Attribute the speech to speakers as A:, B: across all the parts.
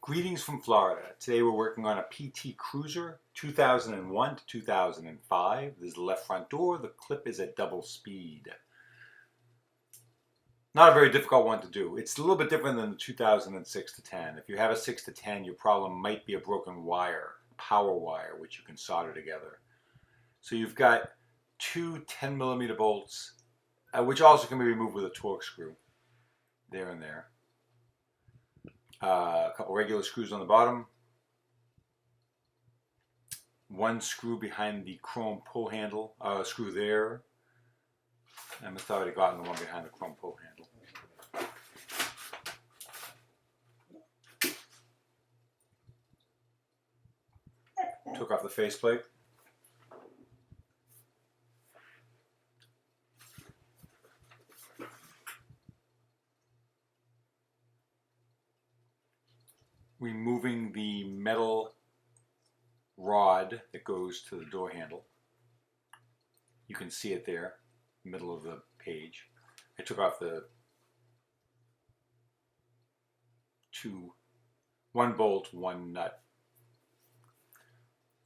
A: Greetings from Florida. Today we're working on a PT Cruiser 2001 to 2005. This is the left front door. The clip is at double speed. Not a very difficult one to do. It's a little bit different than the 2006 to 10. If you have a 6 to 10, your problem might be a broken wire, power wire, which you can solder together. So you've got two 10mm bolts, which also can be removed with a torque screw, there and there. A couple regular screws on the bottom, one screw behind the chrome pull handle, screw there. I must have already gotten the one behind the chrome pull handle. Took off the faceplate. Removing the metal rod that goes to the door handle. You can see it there, middle of the page. I took off the one bolt, one nut.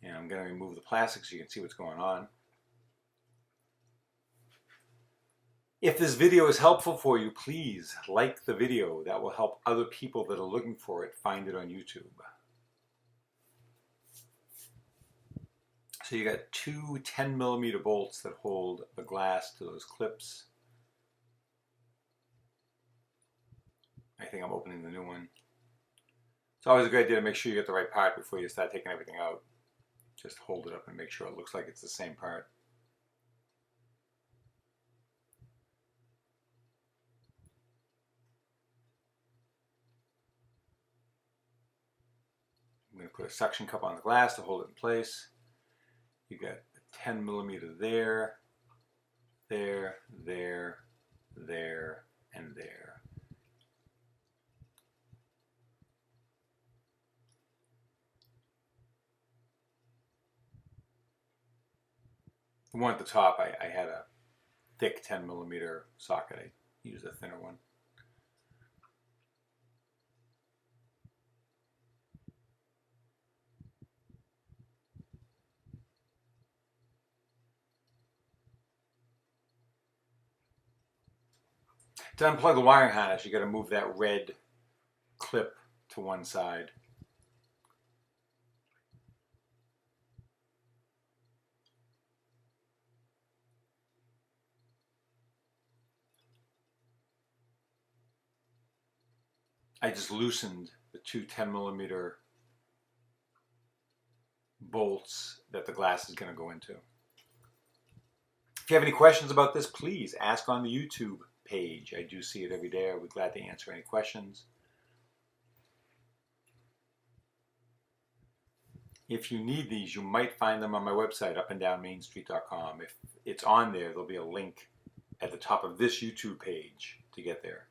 A: And I'm going to remove the plastic so you can see what's going on. If this video is helpful for you, please like the video. That will help other people that are looking for it find it on YouTube. So you got two 10mm bolts that hold the glass to those clips. I think I'm opening the new one. It's always a good idea to make sure you get the right part before you start taking everything out. Just hold it up and make sure it looks like it's the same part. I'm going to put a suction cup on the glass to hold it in place. You got a 10mm there, there, there, there, and there. The one at the top, I had a thick 10mm socket. I used a thinner one. To unplug the wiring harness, you got to move that red clip to one side. I just loosened the two 10mm bolts that the glass is going to go into. If you have any questions about this, please ask on the YouTube page. I do see it every day. I'll be glad to answer any questions. If you need these, you might find them on my website, upanddownmainstreet.com. If it's on there, there'll be a link at the top of this YouTube page to get there.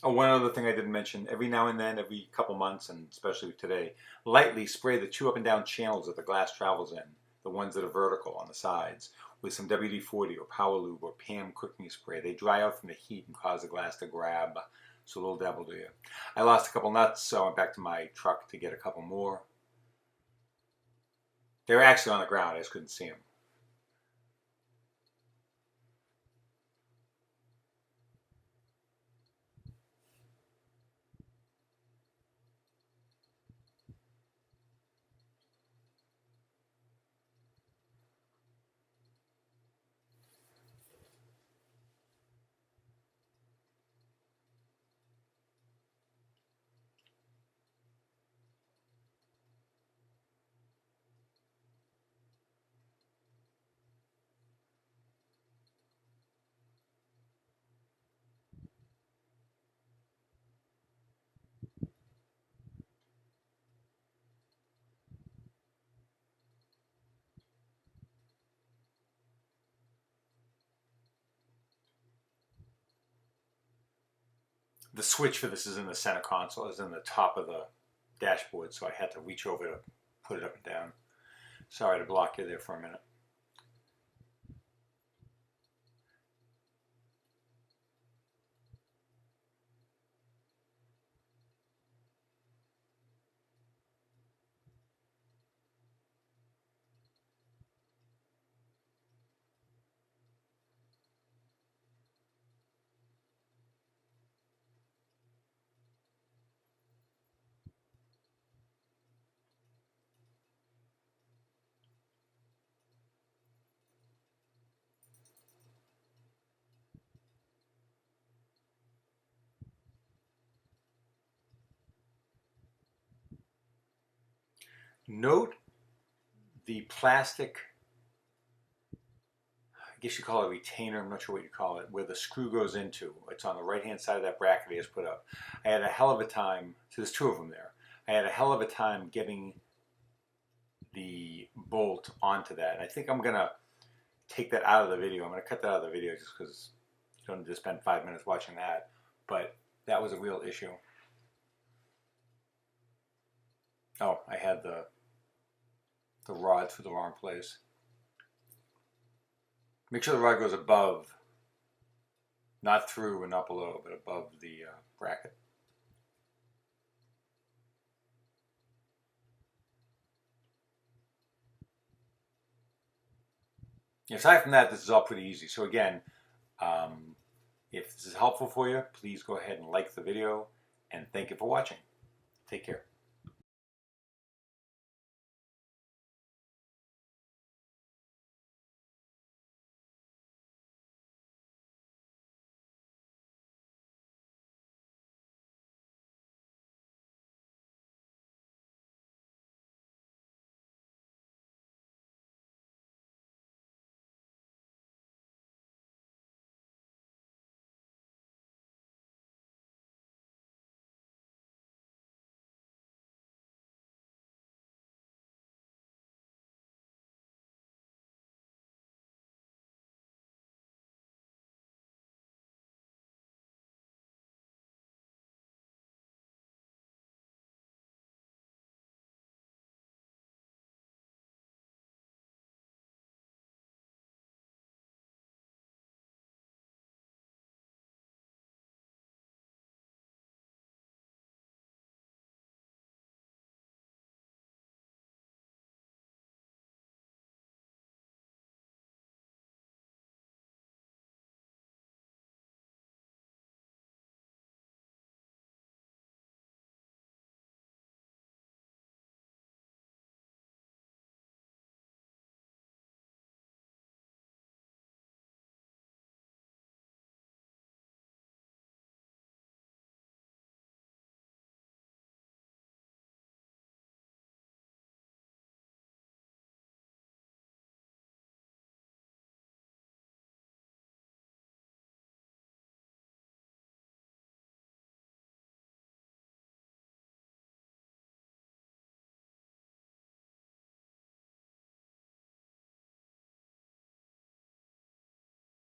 A: Oh, one other thing I didn't mention, every now and then, every couple months, and especially today, lightly spray the two up and down channels that the glass travels in, the ones that are vertical on the sides, with some WD-40 or Power Lube or PAM cooking spray. They dry out from the heat and cause the glass to grab, so they'll dabble to you. I lost a couple nuts, so I went back to my truck to get a couple more. They were actually on the ground, I just couldn't see them. the switch for this is in the center console, is in the top of the dashboard, so I had to reach over to put it up and down. Sorry to block you there for a minute. Note the plastic, I guess you call it a retainer, I'm not sure what you call it, where the screw goes into. It's on the right hand side of that bracket he has put up. I had a hell of a time, so there's two of them there. I had a hell of a time getting the bolt onto that. I think I'm going to take that out of the video. I'm going to cut that out of the video just because you don't need to spend 5 minutes watching that. But that was a real issue. Oh, I had the rod through the wrong place. Make sure the rod goes above, not through and not below, but above the bracket. Aside from that, this is all pretty easy. So again, if this is helpful for you, please go ahead and like the video, and thank you for watching. Take care.